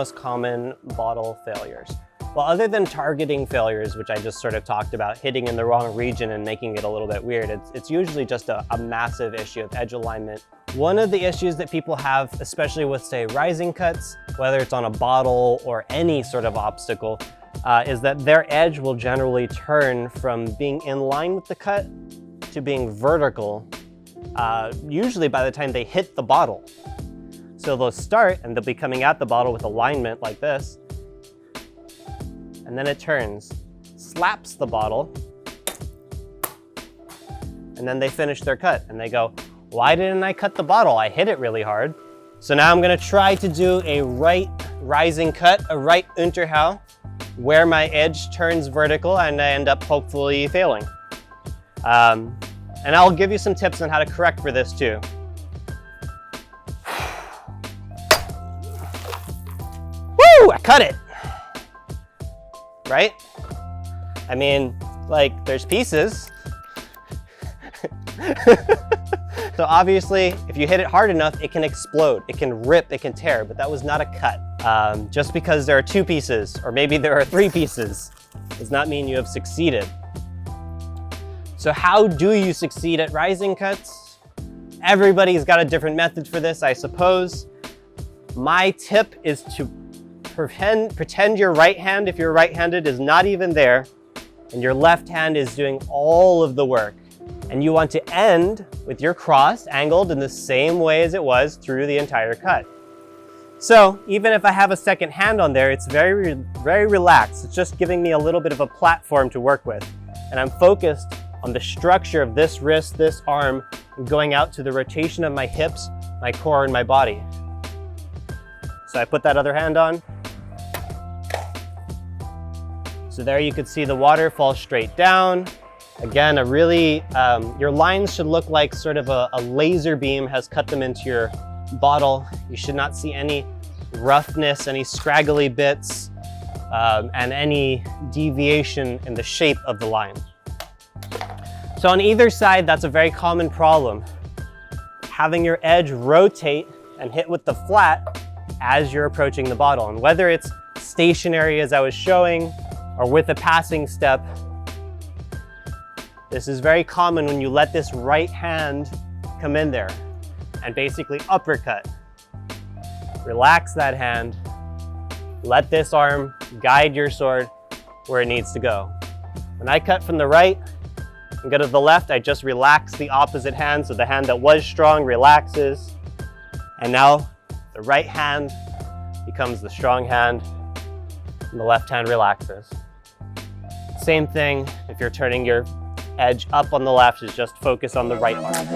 most common bottle failures? Well, other than targeting failures, which I just sort of talked about, hitting in the wrong region and making it a little bit weird, it's usually just a massive issue of edge alignment. One of the issues that people have, especially with, say, rising cuts, whether it's on a bottle or any sort of obstacle, is that their edge will generally turn from being in line with the cut to being vertical, usually by the time they hit the bottle. So they'll start and they'll be coming at the bottle with alignment like this, and then it turns, slaps the bottle, and then they finish their cut and they go, why didn't I cut the bottle? I hit it really hard. So now I'm gonna try to do a right rising cut, a right Unterhau, where my edge turns vertical and I end up hopefully failing. And I'll give you some tips on how to correct for this too. Woo, I cut it. Right? I mean, like, there's pieces. So obviously, if you hit it hard enough, it can explode, it can rip, it can tear, but that was not a cut. Just because there are 2 pieces, or maybe there are 3 pieces, does not mean you have succeeded. So how do you succeed at rising cuts? Everybody's got a different method for this, I suppose. My tip is to pretend your right hand, if you're right-handed, is not even there, and your left hand is doing all of the work. And you want to end with your cross angled in the same way as it was through the entire cut. So even if I have a second hand on there, it's very relaxed. It's just giving me a little bit of a platform to work with. And I'm focused on the structure of this wrist, this arm, and going out to the rotation of my hips, my core, and my body. So I put that other hand on. So there you could see the water fall straight down. Again, your lines should look like sort of a laser beam has cut them into your bottle. You should not see any roughness, any scraggly bits, and any deviation in the shape of the line. So on either side, that's a very common problem. Having your edge rotate and hit with the flat as you're approaching the bottle. And whether it's stationary as I was showing, or with a passing step, this is very common when you let this right hand come in there and basically uppercut. Relax that hand, let this arm guide your sword where it needs to go. When I cut from the right and go to the left, I just relax the opposite hand, so the hand that was strong relaxes, and now the right hand becomes the strong hand and the left hand relaxes. Same thing if you're turning your edge up on the left, is just focus on the right arm.